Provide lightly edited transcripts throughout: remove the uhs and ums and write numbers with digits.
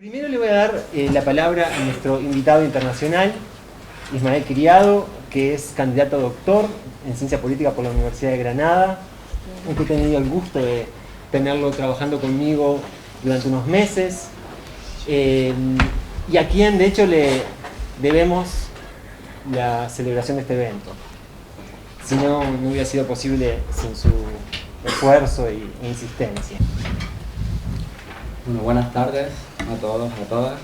Primero le voy a dar la palabra a nuestro invitado internacional, Ismael Criado, que es candidato a doctor en Ciencia Política por la Universidad de Granada, que he tenido el gusto de tenerlo trabajando conmigo durante unos meses, y a quien de hecho le debemos la celebración de este evento. Si no, no hubiera sido posible sin su esfuerzo e insistencia. Bueno, buenas tardes a todos, a todas.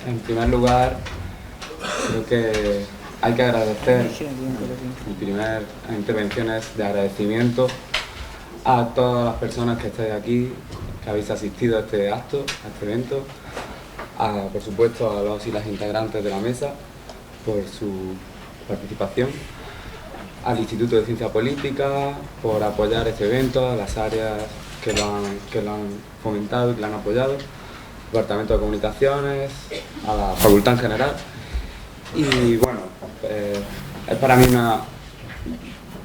En primer lugar, creo que hay que agradecer, mi primera intervención es de agradecimiento a todas las personas que estáis aquí, que habéis asistido a este acto, a este evento, por supuesto a los y las integrantes de la mesa por su participación, al Instituto de Ciencia Política por apoyar este evento, a las áreas que lo han fomentado y que lo han apoyado, al Departamento de Comunicaciones, a la Facultad en general. Y bueno, es para mí una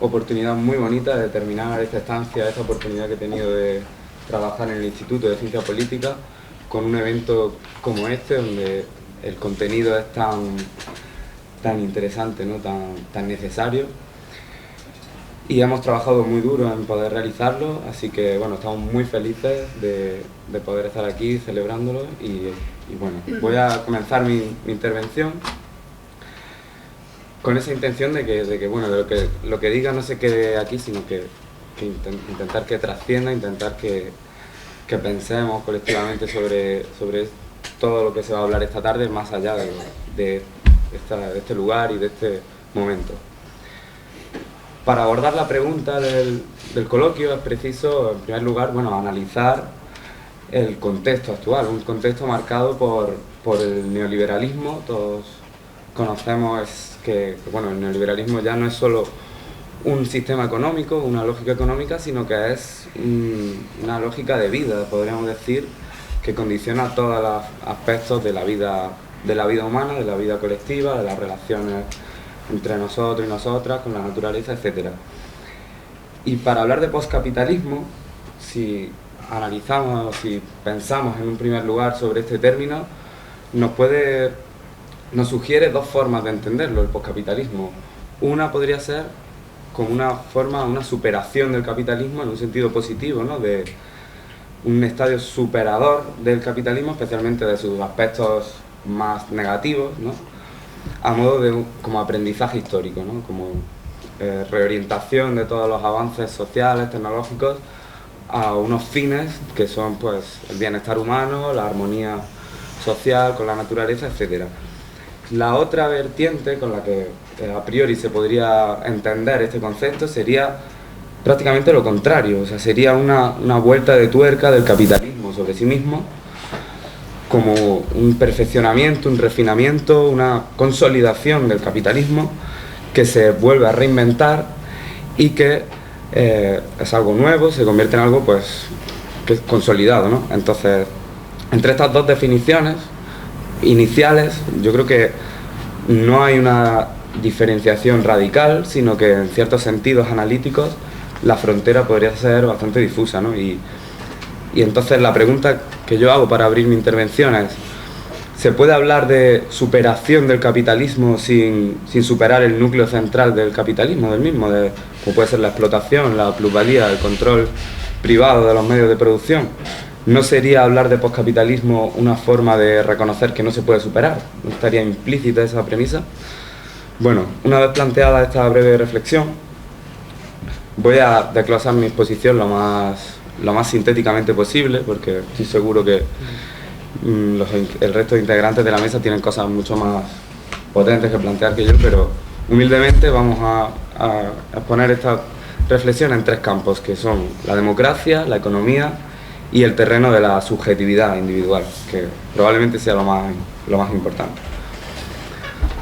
oportunidad muy bonita de terminar esta estancia, esta oportunidad que he tenido de trabajar en el Instituto de Ciencia Política con un evento como este, donde el contenido es tan interesante, ¿no? tan necesario. Y hemos trabajado muy duro en poder realizarlo, así que bueno, estamos muy felices de poder estar aquí celebrándolo y bueno, voy a comenzar mi intervención con esa intención de que bueno, de lo que diga no se quede aquí, sino que intentar que trascienda, intentar que pensemos colectivamente sobre todo lo que se va a hablar esta tarde, más allá de este lugar y de este momento. Para abordar la pregunta del coloquio es preciso, en primer lugar, bueno, analizar el contexto actual, un contexto marcado por el neoliberalismo. Todos conocemos que bueno, el neoliberalismo ya no es solo un sistema económico, una lógica económica, sino que es una lógica de vida, podríamos decir, que condiciona todos los aspectos de la vida humana, de la vida colectiva, de las relaciones entre nosotros y nosotras, con la naturaleza, etc. Y para hablar de poscapitalismo, si analizamos, si pensamos en un primer lugar sobre este término, nos sugiere dos formas de entenderlo, el poscapitalismo. Una podría ser como una superación del capitalismo en un sentido positivo, ¿no? De un estadio superador del capitalismo, especialmente de sus aspectos más negativos, ¿no? A modo de como aprendizaje histórico, ¿no? Como reorientación de todos los avances sociales, tecnológicos, a unos fines que son pues el bienestar humano, la armonía social con la naturaleza, etc. La otra vertiente con la que a priori se podría entender este concepto sería prácticamente lo contrario, o sea, sería una vuelta de tuerca del capitalismo sobre sí mismo, como un perfeccionamiento, un refinamiento, una consolidación del capitalismo que se vuelve a reinventar y que es algo nuevo, se convierte en algo pues que es consolidado, ¿no? Entonces, entre estas dos definiciones iniciales, yo creo que no hay una diferenciación radical, sino que en ciertos sentidos analíticos la frontera podría ser bastante difusa, ¿no? Y entonces la pregunta que yo hago para abrir mi intervención es: ¿se puede hablar de superación del capitalismo sin superar el núcleo central del capitalismo, del mismo, como puede ser la explotación, la plusvalía, el control privado de los medios de producción? ¿No sería hablar de poscapitalismo una forma de reconocer que no se puede superar? ¿No estaría implícita esa premisa? Bueno, una vez planteada esta breve reflexión, voy a desglosar mi exposición lo más sintéticamente posible, porque estoy seguro que el resto de integrantes de la mesa tienen cosas mucho más potentes que plantear que yo, pero humildemente vamos a exponer esta reflexión en tres campos, que son la democracia, la economía y el terreno de la subjetividad individual, que probablemente sea lo más importante.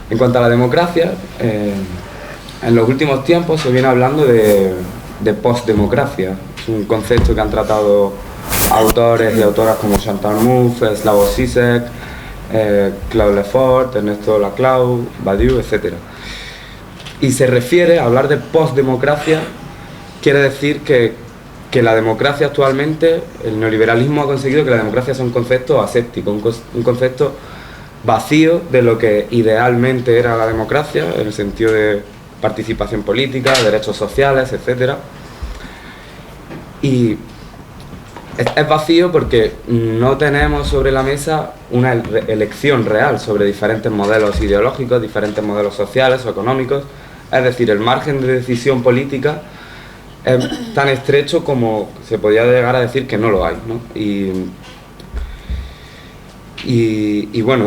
En cuanto a la democracia, en los últimos tiempos se viene hablando de postdemocracia. Es un concepto que han tratado autores y autoras como Chantal Mouffe, Slavoj Žižek, Claude Lefort, Ernesto Laclau, Badiou, etc. Y se refiere a hablar de postdemocracia, quiere decir que que la democracia actualmente, el neoliberalismo ha conseguido que la democracia sea un concepto aséptico, un concepto vacío de lo que idealmente era la democracia, en el sentido de participación política, derechos sociales, etc. Y es vacío porque no tenemos sobre la mesa una elección real sobre diferentes modelos ideológicos, diferentes modelos sociales o económicos. Es decir, el margen de decisión política es tan estrecho como se podría llegar a decir que no lo hay, ¿no? Y bueno,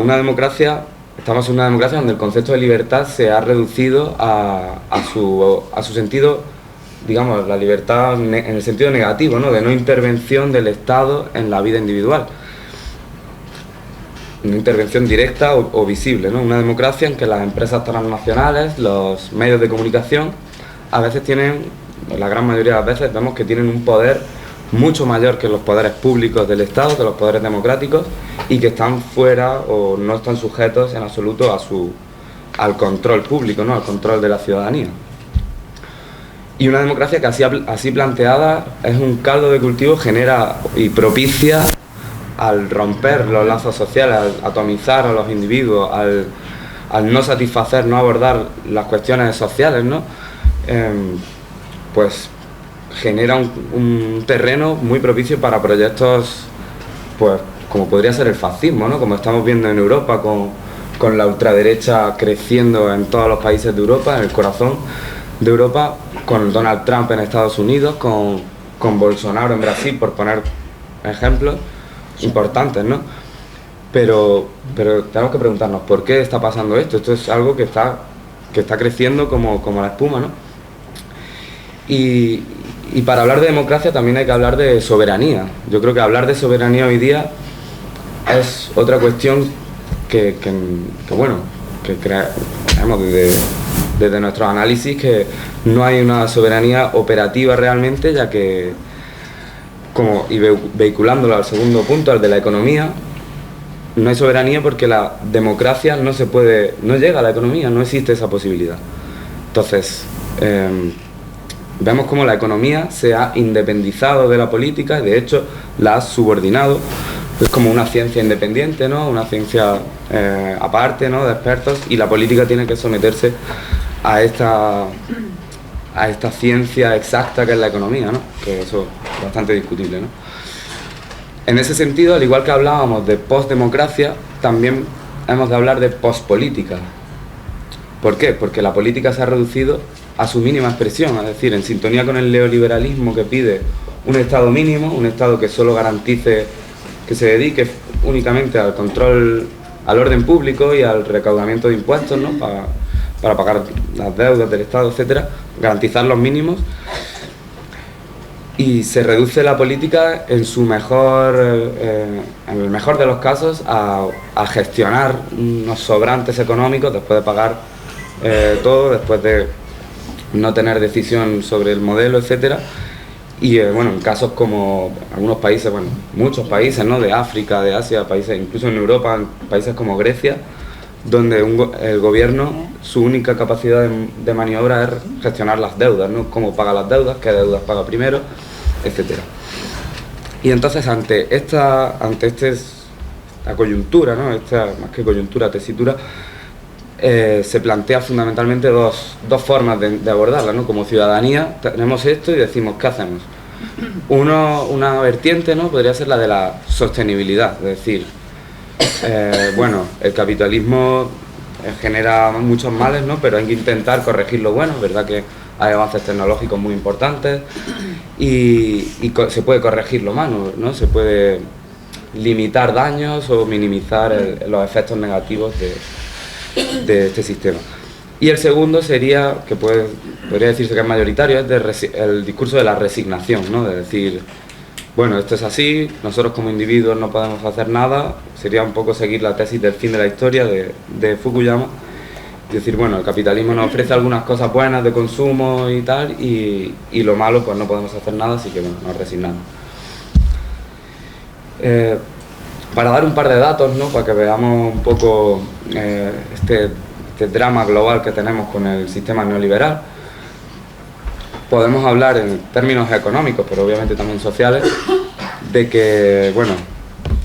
estamos en una democracia donde el concepto de libertad se ha reducido a su sentido, digamos, la libertad en el sentido negativo, ¿no? De no intervención del Estado en la vida individual. Una intervención directa o visible, ¿no? Una democracia en que las empresas transnacionales, los medios de comunicación, a veces la gran mayoría de las veces vemos que tienen un poder mucho mayor que los poderes públicos del Estado, que los poderes democráticos, y que están fuera o no están sujetos en absoluto al control público, ¿no? Al control de la ciudadanía. Y una democracia que así planteada es un caldo de cultivo, genera y propicia al romper los lazos sociales, al atomizar a los individuos, al no satisfacer, no abordar las cuestiones sociales, ¿no? Pues genera un terreno muy propicio para proyectos, pues como podría ser el fascismo, ¿no? Como estamos viendo en Europa con la ultraderecha creciendo en todos los países de Europa, en el corazón de Europa, con Donald Trump en Estados Unidos, con Bolsonaro en Brasil, por poner ejemplos importantes, ¿no? Pero tenemos que preguntarnos por qué está pasando esto. Esto es algo que está creciendo como la espuma, ¿no? Y para hablar de democracia también hay que hablar de soberanía. Yo creo que hablar de soberanía hoy día es otra cuestión que creemos desde nuestros análisis, que no hay una soberanía operativa realmente, ya que, vehiculándolo al segundo punto, al de la economía, no hay soberanía porque la democracia no llega a la economía, no existe esa posibilidad. Entonces, vemos cómo la economía se ha independizado de la política y de hecho la ha subordinado. Es como una ciencia independiente, ¿no? Una ciencia aparte, ¿no? De expertos, y la política tiene que someterse a esta ciencia exacta que es la economía, ¿no? Que eso es bastante discutible, ¿no? En ese sentido, al igual que hablábamos de postdemocracia, también hemos de hablar de postpolítica. ¿Por qué? Porque la política se ha reducido a su mínima expresión, es decir, en sintonía con el neoliberalismo que pide un Estado mínimo, un Estado que solo garantice, que se dedique únicamente al control, al orden público y al recaudamiento de impuestos, ¿no? Para pagar las deudas del Estado, etcétera, garantizar los mínimos. Y se reduce la política en el mejor de los casos a gestionar unos sobrantes económicos después de pagar todo, después de no tener decisión sobre el modelo, etcétera. Y en casos como algunos países, muchos países, ¿no? De África, de Asia, países, incluso en Europa, países como Grecia, donde el gobierno, su única capacidad de maniobra es gestionar las deudas, ¿no? Cómo paga las deudas, qué deudas paga primero, etcétera. Y entonces ante esta coyuntura, ¿no? Más que coyuntura, tesitura, se plantea fundamentalmente dos formas de abordarla, ¿no? Como ciudadanía tenemos esto y decimos, ¿qué hacemos? Una vertiente, ¿no? Podría ser la de la sostenibilidad, es decir, el capitalismo genera muchos males, ¿no? Pero hay que intentar corregir lo bueno. Es verdad que hay avances tecnológicos muy importantes y se puede corregir lo malo, ¿no? Se puede limitar daños o minimizar los efectos negativos de este sistema. Y el segundo sería, que podría decirse que es mayoritario, es el discurso de la resignación, ¿no? De decir, esto es así, nosotros como individuos no podemos hacer nada. Sería un poco seguir la tesis del fin de la historia de Fukuyama. Es decir, el capitalismo nos ofrece algunas cosas buenas de consumo y tal, y lo malo pues no podemos hacer nada, así que nos resignamos. Para dar un par de datos, ¿no? Para que veamos un poco este drama global que tenemos con el sistema neoliberal, podemos hablar en términos económicos, pero obviamente también sociales, de que, bueno,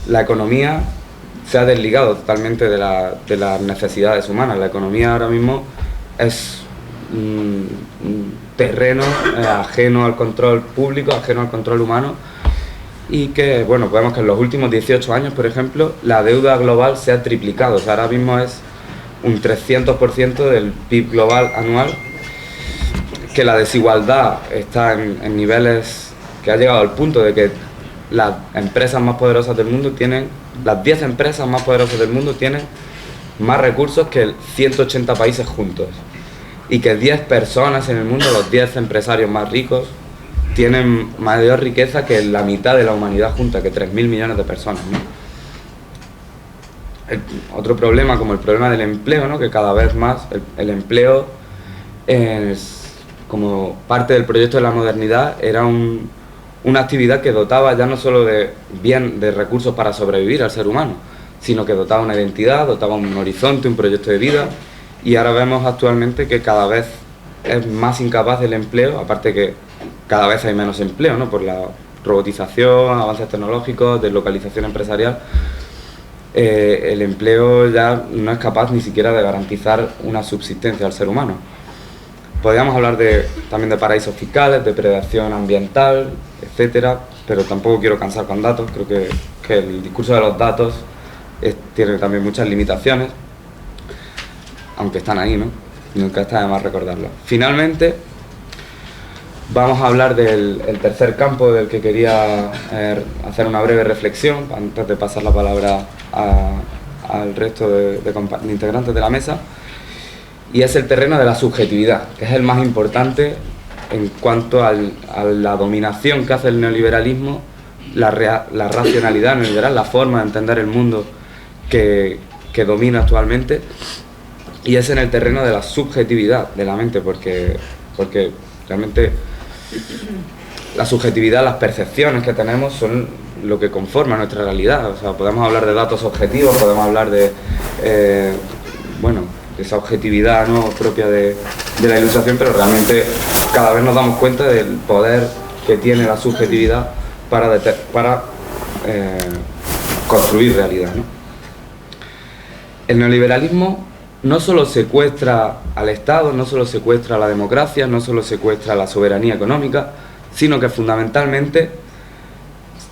la economía se ha desligado totalmente de las necesidades humanas. La economía ahora mismo es un terreno ajeno al control público, ajeno al control humano, y que, bueno, vemos que en los últimos 18 años, por ejemplo, la deuda global se ha triplicado. O sea, ahora mismo es un 300% del PIB global anual, que la desigualdad está en niveles que ha llegado al punto de que las empresas más poderosas del mundo tienen, las 10 empresas más poderosas del mundo tienen más recursos que 180 países juntos, y que 10 personas en el mundo, los 10 empresarios más ricos, tienen mayor riqueza que la mitad de la humanidad junta, que 3.000 millones de personas, ¿no? Otro problema, como el problema del empleo, ¿no? Que cada vez más el empleo, como parte del proyecto de la modernidad, era una actividad que dotaba ya no solo de recursos para sobrevivir al ser humano, sino que dotaba una identidad, dotaba un horizonte, un proyecto de vida, y ahora vemos actualmente que cada vez es más incapaz del empleo, aparte que cada vez hay menos empleo, ¿no? Por la robotización, avances tecnológicos, deslocalización empresarial. El empleo ya no es capaz ni siquiera de garantizar una subsistencia al ser humano. Podríamos hablar también de paraísos fiscales, de predación ambiental, etcétera, pero tampoco quiero cansar con datos. Creo que el discurso de los datos tiene también muchas limitaciones, aunque están ahí, ¿no? Nunca está de más recordarlo. Finalmente, vamos a hablar del tercer campo del que quería hacer una breve reflexión, antes de pasar la palabra al resto de integrantes de la mesa, y es el terreno de la subjetividad, que es el más importante en cuanto a la dominación que hace el neoliberalismo, la racionalidad neoliberal, la forma de entender el mundo que domina actualmente, y es en el terreno de la subjetividad de la mente, porque realmente la subjetividad, las percepciones que tenemos son lo que conforma nuestra realidad. O sea, podemos hablar de datos objetivos, podemos hablar de esa objetividad, ¿no?, propia de la ilustración, pero realmente cada vez nos damos cuenta del poder que tiene la subjetividad para construir realidad, ¿no? El neoliberalismo no solo secuestra al Estado, no solo secuestra a la democracia, no solo secuestra la soberanía económica, sino que fundamentalmente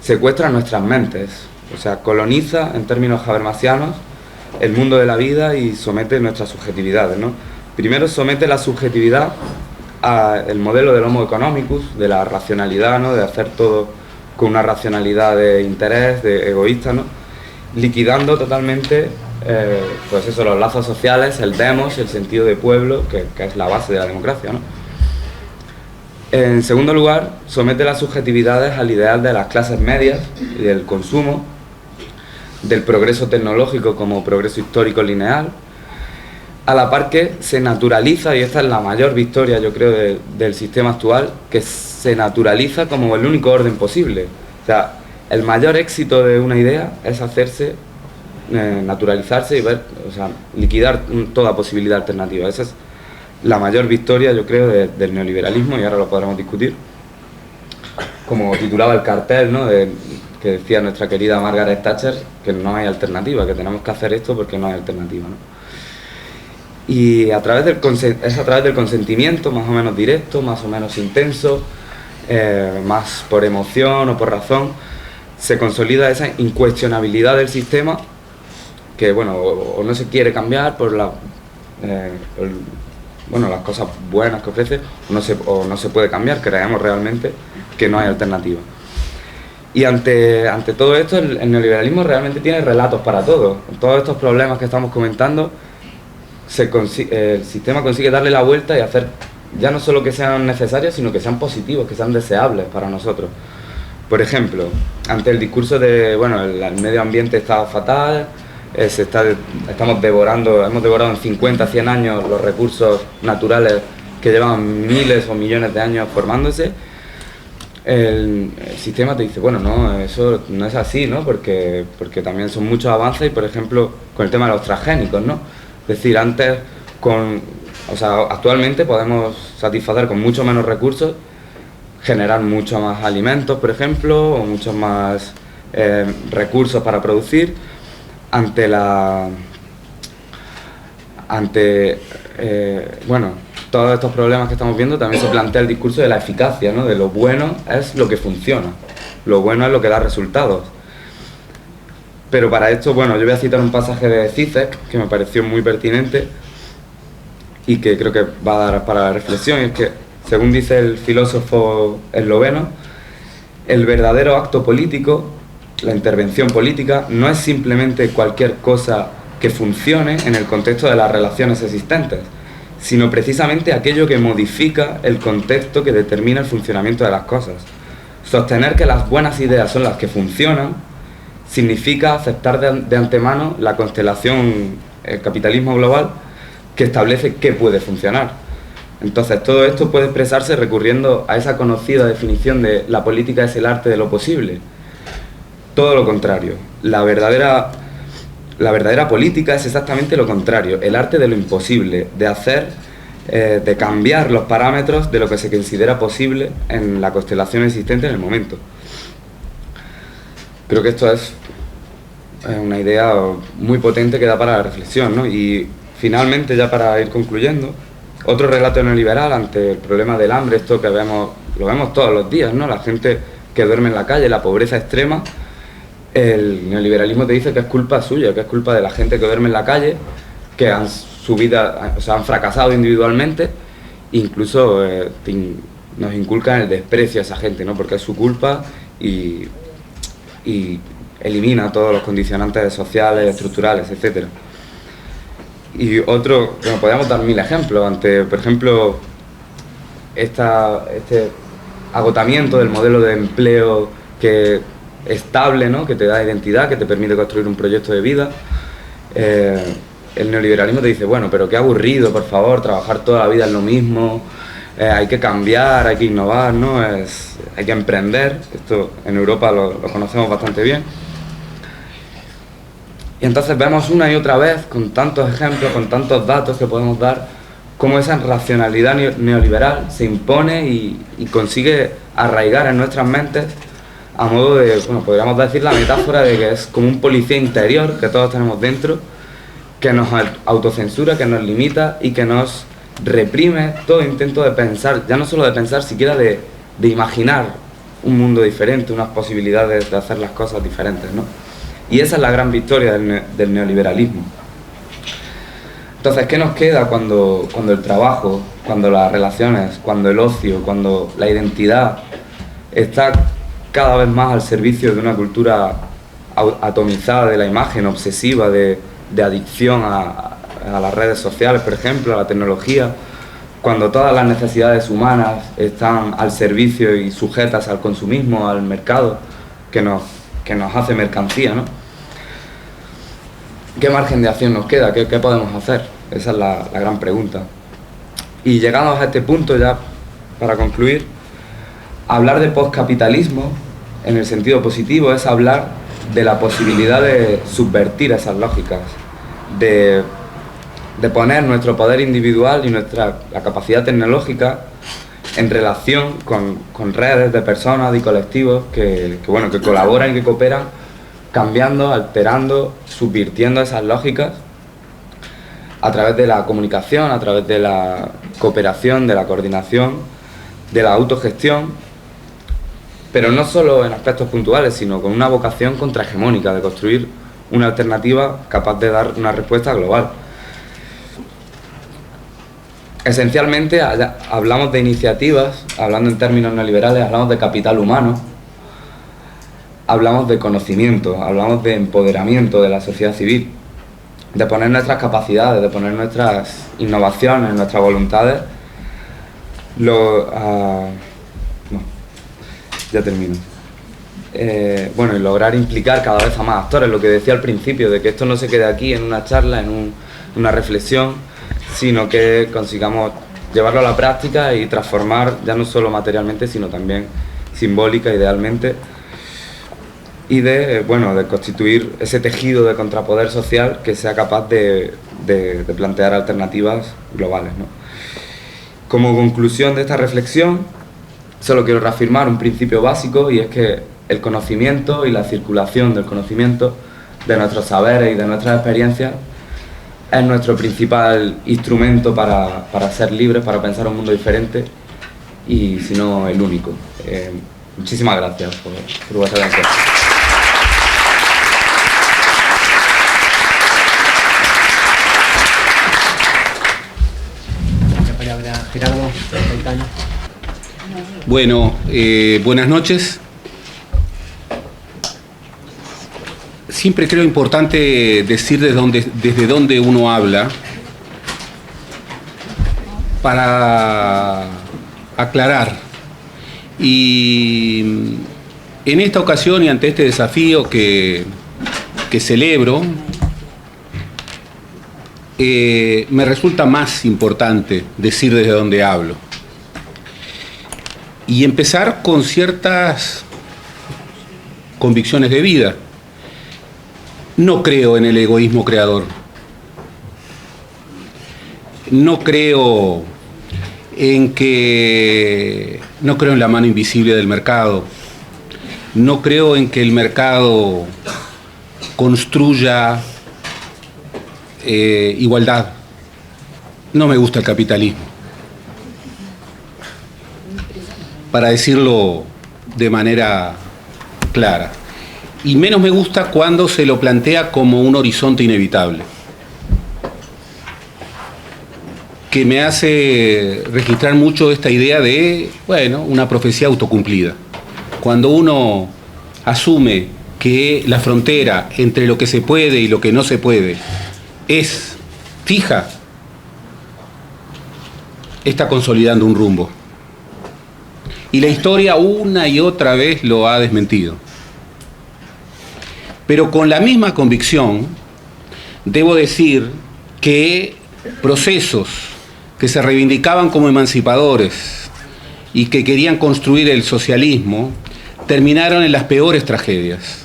secuestra nuestras mentes. O sea, coloniza, en términos habermasianos, el mundo de la vida y somete nuestras subjetividades, ¿no? Primero somete la subjetividad al modelo del homo economicus, de la racionalidad, ¿no?, de hacer todo con una racionalidad de interés, de egoísta, ¿no?, liquidando totalmente los lazos sociales, el demos, el sentido de pueblo, que es la base de la democracia, ¿no? En segundo lugar, somete las subjetividades al ideal de las clases medias y del consumo, del progreso tecnológico como progreso histórico lineal, a la par que se naturaliza, y esta es la mayor victoria, yo creo, del sistema actual, que se naturaliza como el único orden posible. O sea, el mayor éxito de una idea es naturalizarse y liquidar toda posibilidad alternativa. Esa es la mayor victoria, yo creo, del neoliberalismo, y ahora lo podremos discutir. Como titulaba el cartel, ¿no?, que decía nuestra querida Margaret Thatcher, que no hay alternativa, que tenemos que hacer esto porque no hay alternativa, ¿no? Y es a través del consentimiento, más o menos directo, más o menos intenso, más por emoción o por razón, se consolida esa incuestionabilidad del sistema, que, bueno, o no se quiere cambiar por las cosas buenas que ofrece, o no se puede cambiar, creemos realmente que no hay alternativa. Y ante todo esto, el neoliberalismo realmente tiene relatos para todo. Todos estos problemas que estamos comentando, el sistema consigue darle la vuelta y hacer ya no solo que sean necesarios, sino que sean positivos, que sean deseables para nosotros. Por ejemplo, ante el discurso de, el medio ambiente está fatal, hemos devorado en 50, 100 años los recursos naturales que llevan miles o millones de años formándose, el sistema te dice, no, eso no es así, ¿no? Porque también son muchos avances, y por ejemplo, con el tema de los transgénicos, ¿no? Es decir, antes con O sea, actualmente podemos satisfacer con mucho menos recursos, generar mucho más alimentos, por ejemplo, o muchos más recursos para producir bueno, todos estos problemas que estamos viendo. También se plantea el discurso de la eficacia, ¿no? De lo bueno es lo que funciona, lo bueno es lo que da resultados. Pero para esto, bueno, yo voy a citar un pasaje de Zizek que me pareció muy pertinente y que creo que va a dar para la reflexión, y es que, según dice el filósofo esloveno, el verdadero acto político, la intervención política, no es simplemente cualquier cosa que funcione en el contexto de las relaciones existentes, sino precisamente aquello que modifica el contexto que determina el funcionamiento de las cosas. Sostener que las buenas ideas son las que funcionan significa aceptar de antemano la constelación, el capitalismo global, que establece qué puede funcionar. Entonces, todo esto puede expresarse recurriendo a esa conocida definición de la política es el arte de lo posible. Todo lo contrario. La verdadera política es exactamente lo contrario, el arte de lo imposible, de hacer, de cambiar los parámetros de lo que se considera posible en la constelación existente en el momento. Creo que esto es una idea muy potente que da para la reflexión, ¿no? Y finalmente, ya para ir concluyendo, otro relato neoliberal ante el problema del hambre, esto que lo vemos todos los días, ¿no? La gente que duerme en la calle, la pobreza extrema. El neoliberalismo te dice que es culpa suya, que es culpa de la gente que duerme en la calle, que han fracasado individualmente, incluso nos inculcan el desprecio a esa gente, ¿no? Porque es su culpa y elimina todos los condicionantes sociales, estructurales, etc. Y otro, bueno, podríamos dar 1000 ejemplos ante, por ejemplo, este agotamiento del modelo de empleo estable, ¿no? Que te da identidad, que te permite construir un proyecto de vida. El neoliberalismo te dice, bueno, pero qué aburrido, por favor, trabajar toda la vida en lo mismo, hay que cambiar, hay que innovar, ¿no? Hay que emprender. Esto en Europa lo conocemos bastante bien. Y entonces vemos una y otra vez, con tantos ejemplos, con tantos datos que podemos dar, cómo esa racionalidad neoliberal se impone y consigue arraigar en nuestras mentes a modo de, bueno, podríamos decir la metáfora de que es como un policía interior que todos tenemos dentro, que nos autocensura, que nos limita y que nos reprime todo intento de pensar, ya no solo de pensar, siquiera de imaginar un mundo diferente, unas posibilidades de hacer las cosas diferentes, ¿no? Y esa es la gran victoria del neoliberalismo. Entonces, ¿qué nos queda cuando el trabajo, cuando las relaciones, cuando el ocio, cuando la identidad está cada vez más al servicio de una cultura atomizada de la imagen, obsesiva, de adicción a las redes sociales, por ejemplo, a la tecnología, cuando todas las necesidades humanas están al servicio y sujetas al consumismo, al mercado que nos hace mercancía, ¿no? ¿Qué margen de acción nos queda? ¿Qué podemos hacer? Esa es la gran pregunta. Y llegados a este punto, ya para concluir, hablar de poscapitalismo en el sentido positivo es hablar de la posibilidad de subvertir esas lógicas, de poner nuestro poder individual y la capacidad tecnológica en relación con redes de personas y colectivos que colaboran y que cooperan, cambiando, alterando, subvirtiendo esas lógicas a través de la comunicación, a través de la cooperación, de la coordinación, de la autogestión, pero no solo en aspectos puntuales, sino con una vocación contrahegemónica de construir una alternativa capaz de dar una respuesta global. Esencialmente hablamos de iniciativas, hablando en términos neoliberales, hablamos de capital humano, hablamos de conocimiento, hablamos de empoderamiento de la sociedad civil, de poner nuestras capacidades, de poner nuestras innovaciones, nuestras voluntades, ya termino. Y lograr implicar cada vez a más actores, lo que decía al principio, de que esto no se quede aquí en una charla, en una reflexión, sino que consigamos llevarlo a la práctica y transformar, ya no solo materialmente, sino también simbólica, idealmente, y de constituir ese tejido de contrapoder social que sea capaz de de plantear alternativas globales, ¿no? Como conclusión de esta reflexión, solo quiero reafirmar un principio básico, y es que el conocimiento y la circulación del conocimiento, de nuestros saberes y de nuestras experiencias, es nuestro principal instrumento para ser libres, para pensar un mundo diferente, y si no, el único. Muchísimas gracias por vuestra atención. La palabra Gerardo Caetano. Bueno, buenas noches. Siempre creo importante decir desde dónde uno habla para aclarar. Y en esta ocasión y ante este desafío que celebro, me resulta más importante decir desde dónde hablo. Y empezar con ciertas convicciones de vida. No creo en el egoísmo creador. No creo en la mano invisible del mercado. No creo en que el mercado construya igualdad. No me gusta el capitalismo. Para decirlo de manera clara. Y menos me gusta cuando se lo plantea como un horizonte inevitable, que me hace registrar mucho esta idea de, bueno, una profecía autocumplida. Cuando uno asume que la frontera entre lo que se puede y lo que no se puede es fija, está consolidando un rumbo. Y la historia una y otra vez lo ha desmentido. Pero con la misma convicción, debo decir que procesos que se reivindicaban como emancipadores y que querían construir el socialismo, terminaron en las peores tragedias.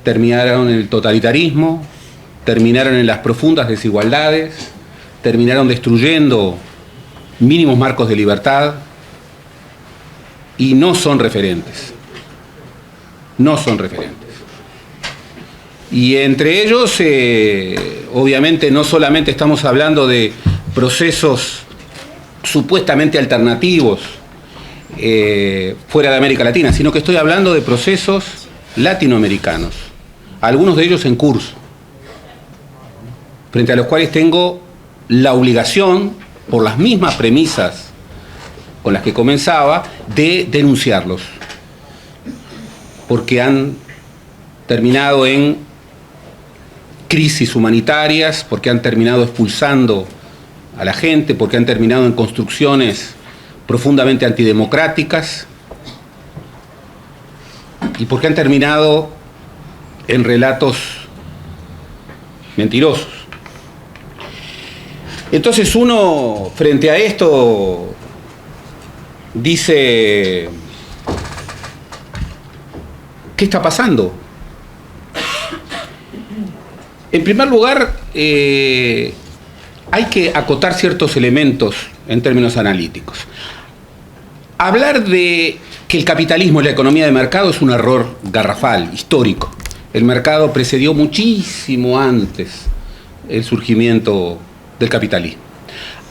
Terminaron en el totalitarismo, terminaron en las profundas desigualdades, terminaron destruyendo mínimos marcos de libertad y no son referentes. No son referentes. Y entre ellos, obviamente, no solamente estamos hablando de procesos supuestamente alternativos fuera de América Latina, sino que estoy hablando de procesos latinoamericanos, algunos de ellos en curso, frente a los cuales tengo la obligación, por las mismas premisas con las que comenzaba, de denunciarlos, porque han terminado en crisis humanitarias, porque han terminado expulsando a la gente, porque han terminado en construcciones profundamente antidemocráticas y porque han terminado en relatos mentirosos. Entonces uno, frente a esto, dice, ¿qué está pasando? En primer lugar, hay que acotar ciertos elementos en términos analíticos. Hablar de que el capitalismo es la economía de mercado es un error garrafal, histórico. El mercado precedió muchísimo antes el surgimiento del capitalismo.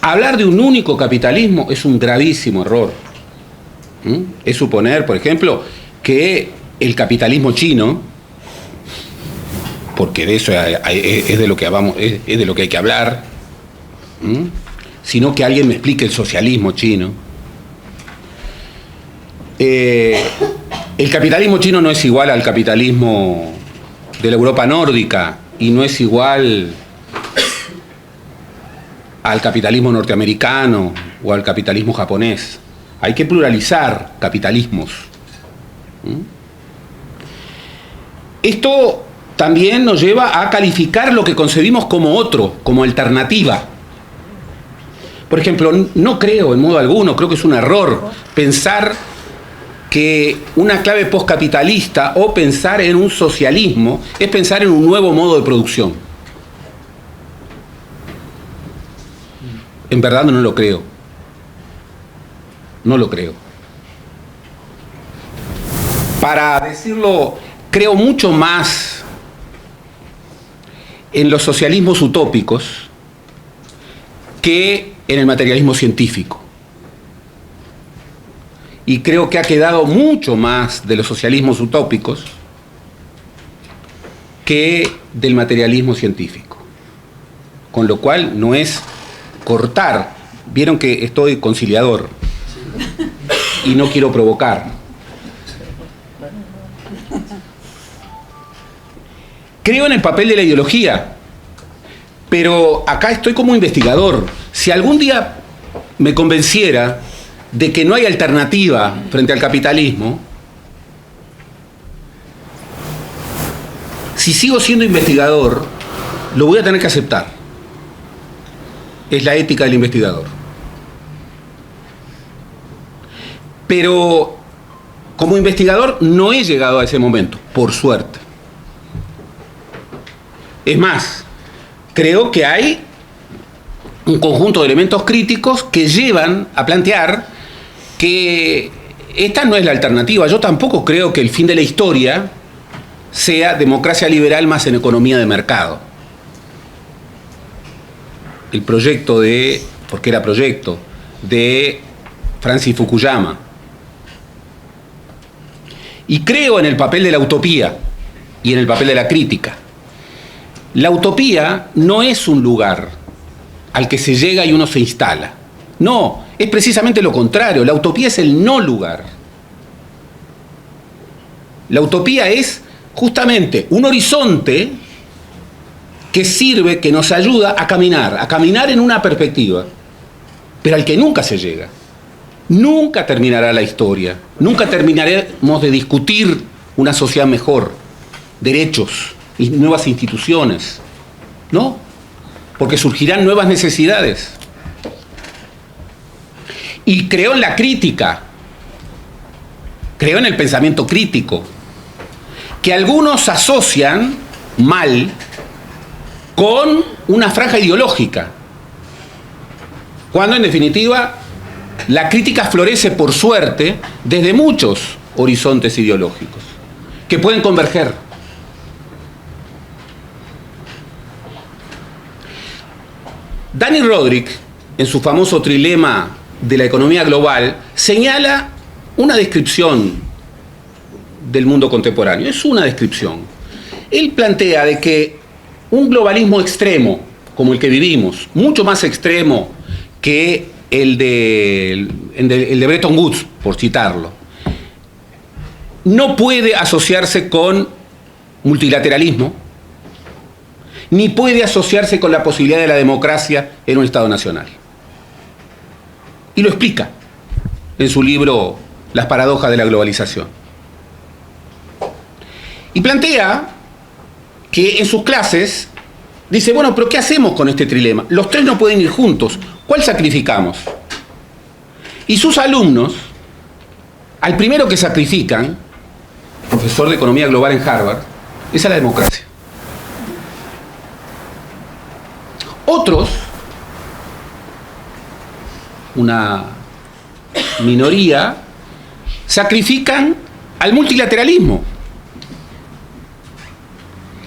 Hablar de un único capitalismo es un gravísimo error. Es suponer, por ejemplo, que el capitalismo chino, porque de eso es de lo que hay que hablar, sino que alguien me explique el socialismo chino. El capitalismo chino no es igual al capitalismo de la Europa nórdica y no es igual al capitalismo norteamericano o al capitalismo japonés. Hay que pluralizar capitalismos. Esto también nos lleva a calificar lo que concebimos como otro, como alternativa. Por ejemplo, no creo en modo alguno, creo que es un error pensar que una clave postcapitalista o pensar en un socialismo es pensar en un nuevo modo de producción. en verdad no lo creo. No lo creo. Para decirlo, creo mucho más en los socialismos utópicos que en el materialismo científico. Y creo que ha quedado mucho más de los socialismos utópicos que del materialismo científico. Con lo cual no es cortar. Vieron que estoy conciliador y no quiero provocar. Creo en el papel de la ideología, pero acá estoy como investigador. Si algún día me convenciera de que no hay alternativa frente al capitalismo, si sigo siendo investigador, lo voy a tener que aceptar. Es la ética del investigador. Pero como investigador no he llegado a ese momento, por suerte. Es más, creo que hay un conjunto de elementos críticos que llevan a plantear que esta no es la alternativa. Yo tampoco creo que el fin de la historia sea democracia liberal más en economía de mercado. El proyecto porque era proyecto, de Francis Fukuyama. Y creo en el papel de la utopía y en el papel de la crítica. La utopía no es un lugar al que se llega y uno se instala. No, es precisamente lo contrario. La utopía es el no lugar. La utopía es justamente un horizonte que sirve, que nos ayuda a caminar en una perspectiva, pero al que nunca se llega. Nunca terminará la historia, nunca terminaremos de discutir una sociedad mejor, derechos y nuevas instituciones, ¿no? Porque surgirán nuevas necesidades. Y creo en la crítica, creo en el pensamiento crítico, que algunos asocian mal con una franja ideológica, cuando en definitiva la crítica florece, por suerte, desde muchos horizontes ideológicos que pueden converger. Dani Rodrik, en su famoso trilema de la economía global, señala una descripción del mundo contemporáneo. Es una descripción. Él plantea de que un globalismo extremo, como el que vivimos, mucho más extremo que el de Bretton Woods, por citarlo, no puede asociarse con multilateralismo, ni puede asociarse con la posibilidad de la democracia en un Estado nacional. Y lo explica en su libro Las paradojas de la globalización. Y plantea que en sus clases dice, bueno, pero ¿qué hacemos con este trilema? Los tres no pueden ir juntos. ¿Cuál sacrificamos? Y sus alumnos, al primero que sacrifican, profesor de economía global en Harvard, es a la democracia. Otros, una minoría, sacrifican al multilateralismo.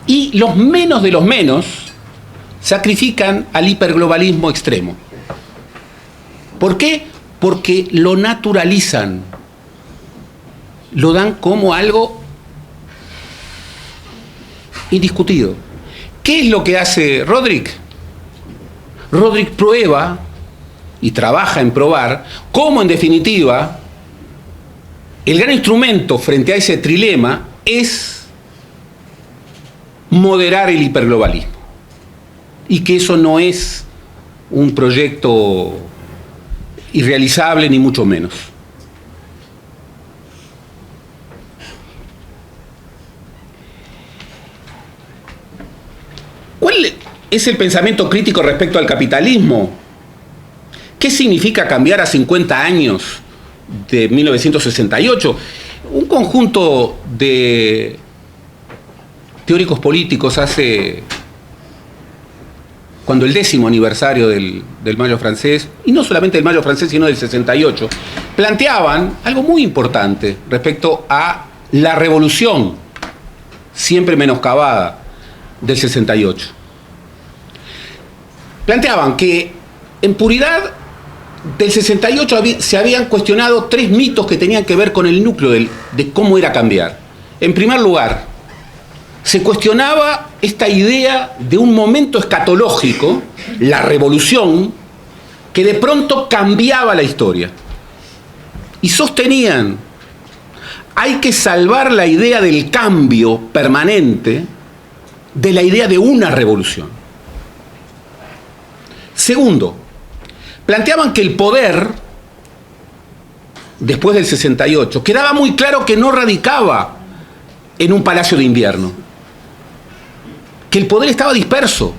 Y los menos de los menos sacrifican al hiperglobalismo extremo. ¿Por qué? Porque lo naturalizan, lo dan como algo indiscutido. ¿Qué es lo que hace Rodrik? Rodrik prueba y trabaja en probar cómo, en definitiva, el gran instrumento frente a ese trilema es moderar el hiperglobalismo. Y que eso no es un proyecto irrealizable, ni mucho menos. ¿Cuál es el pensamiento crítico respecto al capitalismo? ¿Qué significa cambiar a 50 años de 1968? Un conjunto de teóricos políticos hace cuando el 10º aniversario del Mayo francés, y no solamente del Mayo francés, sino del 68, planteaban algo muy importante respecto a la revolución, siempre menoscabada, del 68. Planteaban que en Puridad del 68 se habían cuestionado 3 mitos que tenían que ver con el núcleo de cómo era cambiar. En primer lugar, se cuestionaba esta idea de un momento escatológico, la revolución, que de pronto cambiaba la historia. Y sostenían, hay que salvar la idea del cambio permanente de la idea de una revolución. Segundo, planteaban que el poder, después del 68, quedaba muy claro que no radicaba en un palacio de invierno, que el poder estaba disperso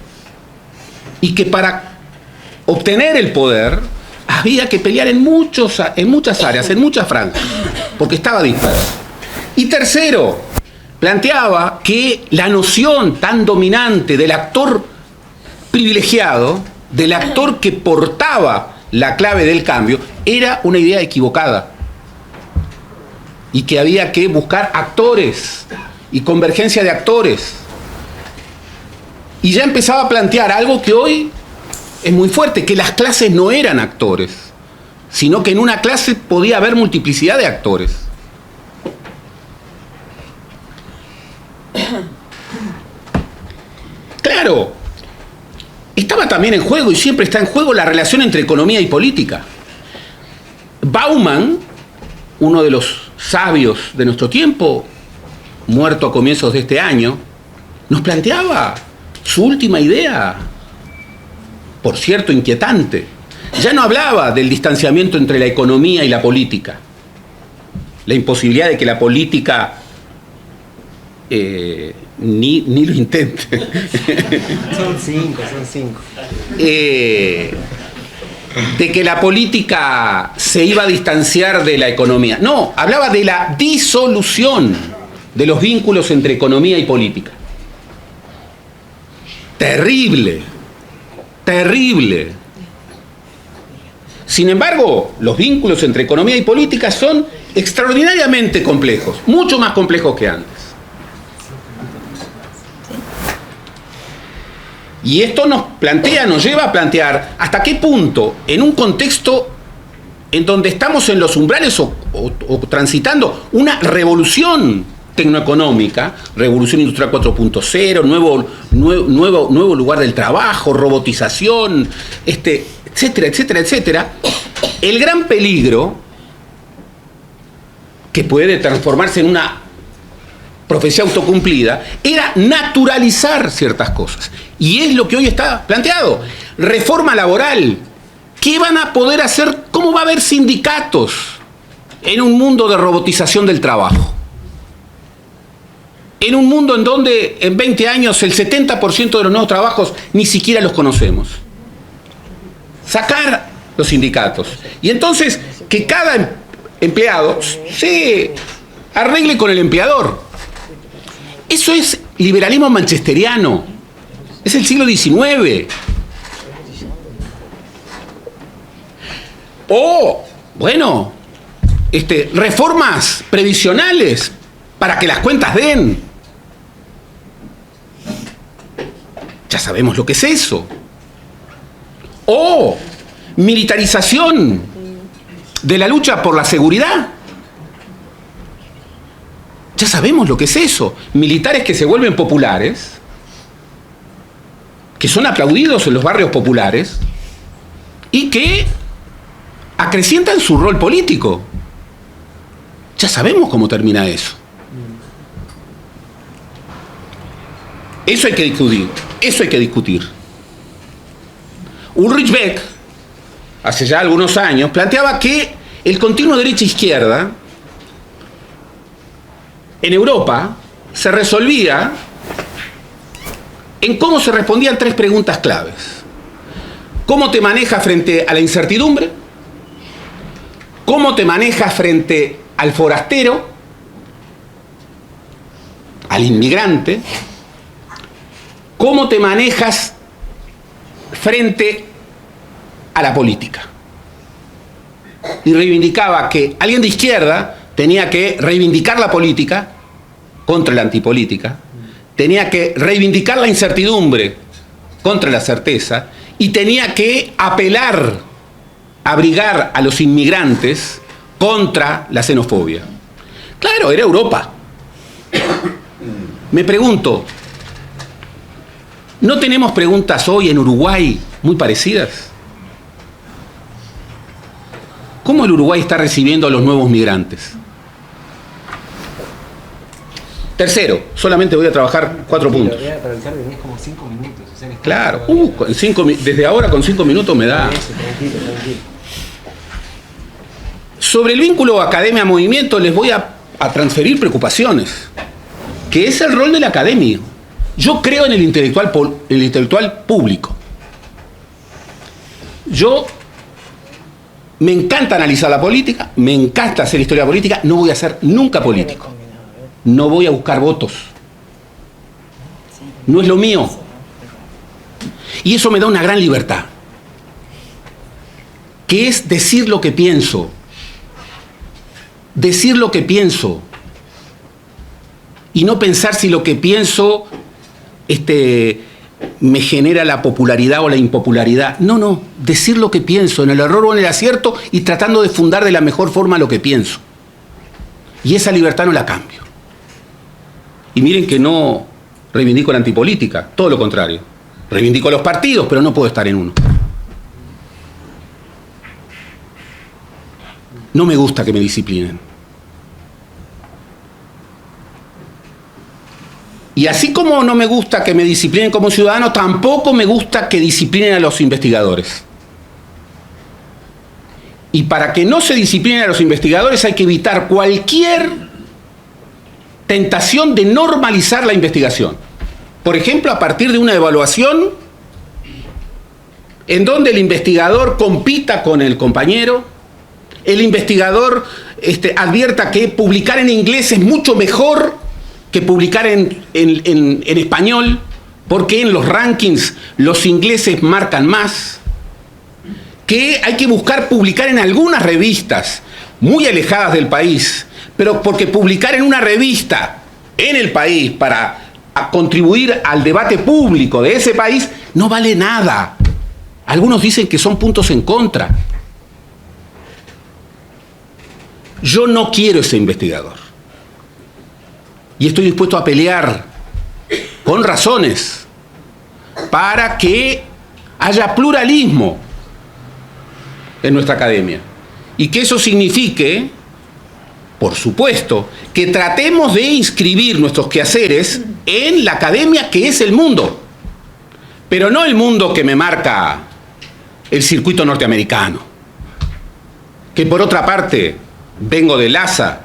y que para obtener el poder había que pelear en muchas áreas, en muchas franjas, porque estaba disperso. Y tercero, planteaba que la noción tan dominante del actor privilegiado, del actor que portaba la clave del cambio, era una idea equivocada y que había que buscar actores y convergencia de actores. Y ya empezaba a plantear algo que hoy es muy fuerte, que las clases no eran actores, sino que en una clase podía haber multiplicidad de actores. Claro, estaba también en juego, y siempre está en juego, la relación entre economía y política. Bauman, uno de los sabios de nuestro tiempo, muerto a comienzos de este año, nos planteaba su última idea, por cierto inquietante. Ya no hablaba del distanciamiento entre la economía y la política, la imposibilidad de que la política ni lo intente. Son cinco. De que la política se iba a distanciar de la economía. No, hablaba de la disolución de los vínculos entre economía y política. Terrible, terrible. Sin embargo, los vínculos entre economía y política son extraordinariamente complejos, mucho más complejos que antes. Y esto nos lleva a plantear hasta qué punto, en un contexto en donde estamos en los umbrales o transitando una revolución tecnoeconómica, revolución industrial 4.0, nuevo lugar del trabajo, robotización, etcétera, etcétera, etcétera, el gran peligro que puede transformarse en una profecía autocumplida era naturalizar ciertas cosas. Y es lo que hoy está planteado. Reforma laboral. ¿Qué van a poder hacer? ¿Cómo va a haber sindicatos en un mundo de robotización del trabajo? En un mundo en donde en 20 años el 70% de los nuevos trabajos ni siquiera los conocemos. Sacar los sindicatos. Y entonces que cada empleado se arregle con el empleador. Eso es liberalismo manchesteriano. Es el siglo XIX. O, bueno, reformas previsionales para que las cuentas den. Ya sabemos lo que es eso. O militarización de la lucha por la seguridad. Ya sabemos lo que es eso. Militares que se vuelven populares, que son aplaudidos en los barrios populares y que acrecientan su rol político. Ya sabemos cómo termina eso. Eso hay que discutir. Eso hay que discutir. Ulrich Beck, hace ya algunos años, planteaba que el continuo derecha-izquierda en Europa se resolvía en cómo se respondían 3 preguntas claves. ¿Cómo te manejas frente a la incertidumbre? ¿Cómo te manejas frente al forastero? ¿Al inmigrante? ¿Cómo te manejas frente a la política. Y reivindicaba que alguien de izquierda tenía que reivindicar la política contra la antipolítica, tenía que reivindicar la incertidumbre contra la certeza y tenía que apelar, abrigar a los inmigrantes contra la xenofobia. Claro, era Europa. Me pregunto, ¿no tenemos preguntas hoy en Uruguay muy parecidas? ¿Cómo el Uruguay está recibiendo a los nuevos migrantes? Tercero, solamente voy a trabajar 4 puntos. Para avisar tenías como 5 minutos. O sea, Claro, desde ahora con 5 minutos me da. Tranquilo. Sobre el vínculo academia-movimiento les voy a transferir preocupaciones, que es el rol de la academia. Yo creo en el intelectual público. Me encanta analizar la política, me encanta hacer historia política, no voy a ser nunca político. No voy a buscar votos. No es lo mío. Y eso me da una gran libertad, que es decir lo que pienso. Decir lo que pienso. Y no pensar si lo que pienso me genera la popularidad o la impopularidad. No, decir lo que pienso, en el error o en el acierto, y tratando de fundar de la mejor forma lo que pienso. Y esa libertad no la cambio. Y miren que no reivindico la antipolítica, todo lo contrario. Reivindico los partidos, pero no puedo estar en uno. No me gusta que me disciplinen. Y así como no me gusta que me disciplinen como ciudadano, tampoco me gusta que disciplinen a los investigadores. Y para que no se disciplinen a los investigadores hay que evitar cualquier tentación de normalizar la investigación. Por ejemplo, a partir de una evaluación en donde el investigador compita con el compañero, el investigador advierta que publicar en inglés es mucho mejor que publicar en español, porque en los rankings los ingleses marcan más, que hay que buscar publicar en algunas revistas muy alejadas del país, pero porque publicar en una revista en el país para contribuir al debate público de ese país no vale nada. Algunos dicen que son puntos en contra. Yo no quiero ese investigador. Y estoy dispuesto a pelear con razones para que haya pluralismo en nuestra academia. Y que eso signifique, por supuesto, que tratemos de inscribir nuestros quehaceres en la academia que es el mundo. Pero no el mundo que me marca el circuito norteamericano. Que por otra parte, vengo de LASA,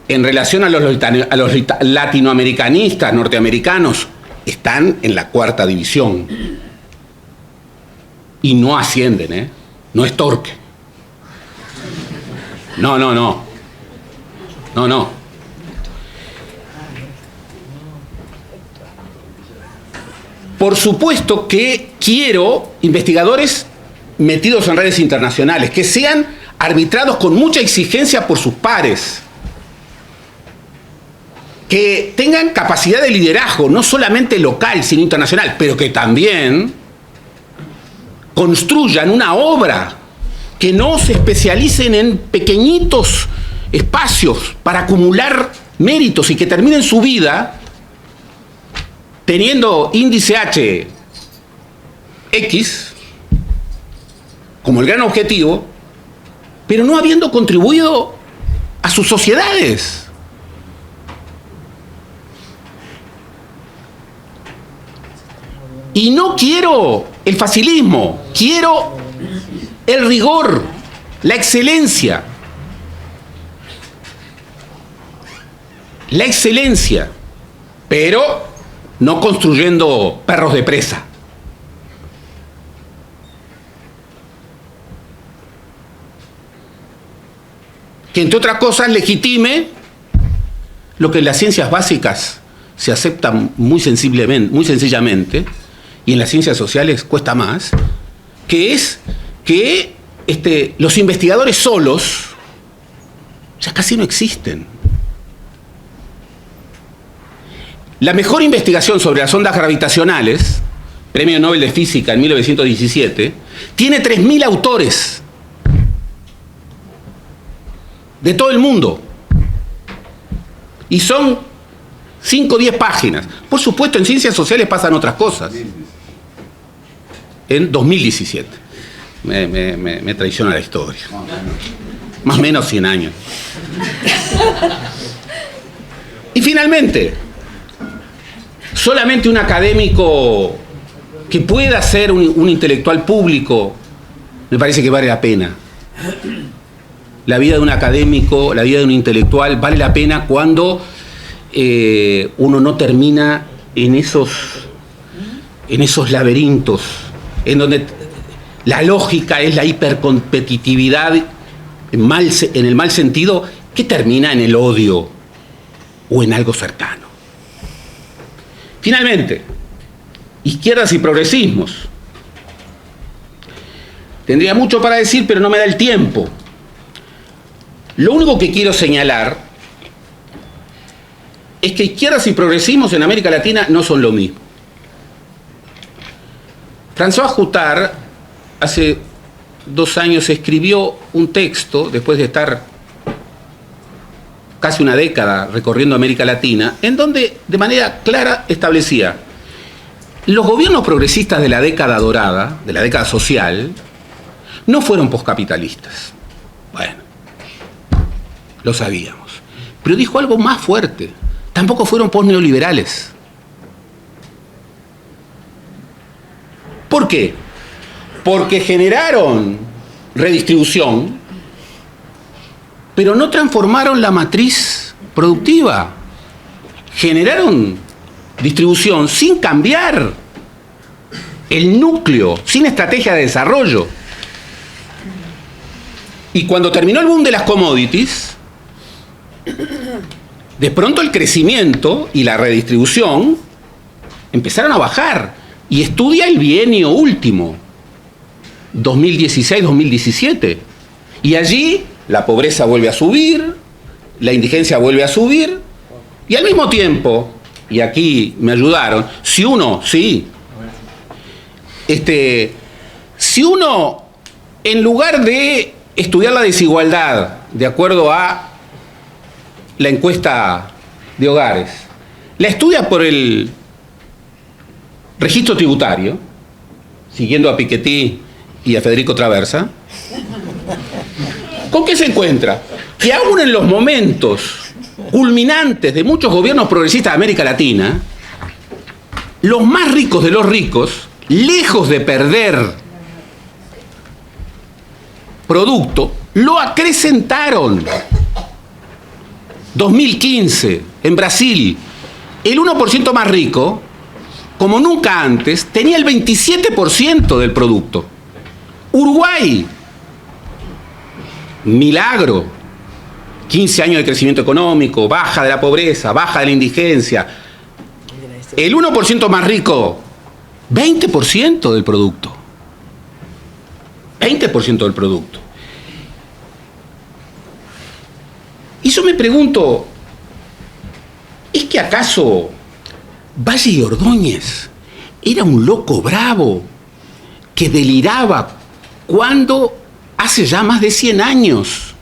en relación a los latinoamericanistas norteamericanos, están en la 4ª división. Y no ascienden, no es Torque. No. Por supuesto que quiero investigadores metidos en redes internacionales, que sean arbitrados con mucha exigencia por sus pares, que tengan capacidad de liderazgo, no solamente local, sino internacional, pero que también construyan una obra, que no se especialicen en pequeñitos espacios para acumular méritos y que terminen su vida teniendo índice X como el gran objetivo, pero no habiendo contribuido a sus sociedades. Y no quiero el facilismo, quiero el rigor, la excelencia. La excelencia, pero no construyendo perros de presa. Que entre otras cosas legitime lo que en las ciencias básicas se acepta muy sencillamente, y en las ciencias sociales cuesta más, que es que los investigadores solos ya casi no existen. La mejor investigación sobre las ondas gravitacionales, Premio Nobel de Física en 1917, tiene 3.000 autores de todo el mundo. Y son 5 o 10 páginas. Por supuesto, en ciencias sociales pasan otras cosas. En 2017. Me traiciona la historia. Más o menos 100 años. Y finalmente, solamente un académico que pueda ser un intelectual público, me parece que vale la pena. La vida de un académico, la vida de un intelectual, vale la pena cuando uno no termina en esos laberintos, en donde la lógica es la hipercompetitividad en el mal sentido, que termina en el odio o en algo cercano. Finalmente, izquierdas y progresismos. Tendría mucho para decir, pero no me da el tiempo. Lo único que quiero señalar es que izquierdas y progresismos en América Latina no son lo mismo. François Jutard hace 2 años escribió un texto, después de estar casi una década recorriendo América Latina, en donde de manera clara establecía: los gobiernos progresistas de la década dorada, de la década social, no fueron poscapitalistas. Bueno, lo sabíamos. Pero dijo algo más fuerte: tampoco fueron posneoliberales. ¿Por qué? Porque generaron redistribución, pero no transformaron la matriz productiva. Generaron distribución sin cambiar el núcleo, sin estrategia de desarrollo. Y cuando terminó el boom de las commodities, de pronto el crecimiento y la redistribución empezaron a bajar. Y estudia el bienio último, 2016-2017. Y allí la pobreza vuelve a subir, la indigencia vuelve a subir, y al mismo tiempo, y aquí me ayudaron, si uno en lugar de estudiar la desigualdad de acuerdo a la encuesta de hogares, la estudia por el registro tributario, siguiendo a Piketty y a Federico Traversa, ¿con qué se encuentra? Que aún en los momentos culminantes de muchos gobiernos progresistas de América Latina, los más ricos de los ricos, lejos de perder producto, lo acrecentaron. 2015, en Brasil, el 1% más rico, como nunca antes, tenía el 27% del producto. Uruguay, milagro, 15 años de crecimiento económico, baja de la pobreza, baja de la indigencia. El 1% más rico, 20% del producto. 20% del producto. Y yo me pregunto, ¿es que acaso Valle y Ordóñez era un loco bravo que deliraba cuando hace ya más de 100 años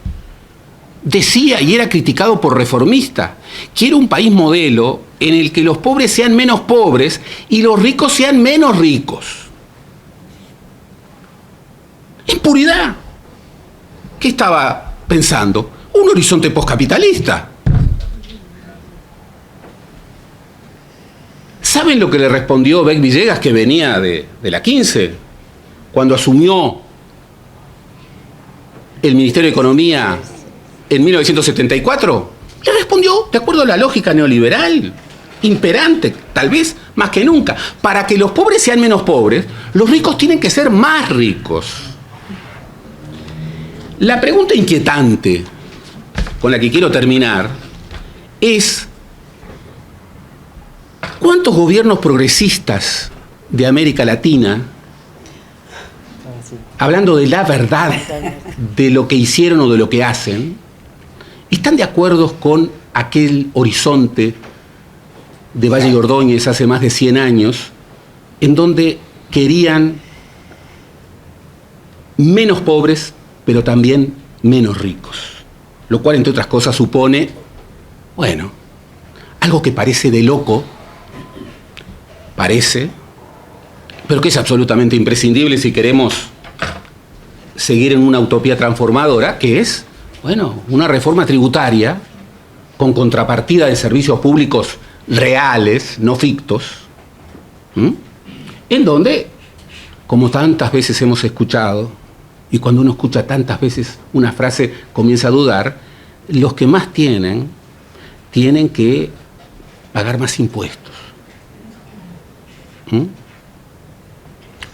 decía, y era criticado por reformista, quiero un país modelo en el que los pobres sean menos pobres y los ricos sean menos ricos? En puridad. ¿Qué estaba pensando? Un horizonte poscapitalista. ¿Saben lo que le respondió Beck Villegas, que venía de la 15, cuando asumió el Ministerio de Economía en 1974? Le respondió de acuerdo a la lógica neoliberal, imperante, tal vez más que nunca. Para que los pobres sean menos pobres, los ricos tienen que ser más ricos. La pregunta inquietante con la que quiero terminar es: ¿cuántos gobiernos progresistas de América Latina, hablando de la verdad de lo que hicieron o de lo que hacen, están de acuerdo con aquel horizonte de Valle y Ordóñez hace más de 100 años, en donde querían menos pobres, pero también menos ricos. Lo cual, entre otras cosas, supone, bueno, algo que parece de loco, parece, pero que es absolutamente imprescindible si queremos seguir en una utopía transformadora, que es, bueno, una reforma tributaria con contrapartida de servicios públicos reales, no fictos, en donde, como tantas veces hemos escuchado, y cuando uno escucha tantas veces una frase comienza a dudar, los que más tienen que pagar más impuestos.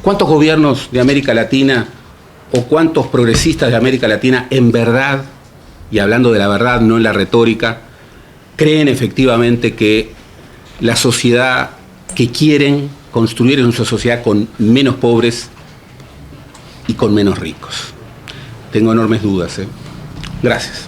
¿Cuántos gobiernos de América Latina o cuántos progresistas de América Latina en verdad, y hablando de la verdad, no en la retórica, creen efectivamente que la sociedad que quieren construir es una sociedad con menos pobres y con menos ricos? Tengo enormes dudas, ¿eh? Gracias.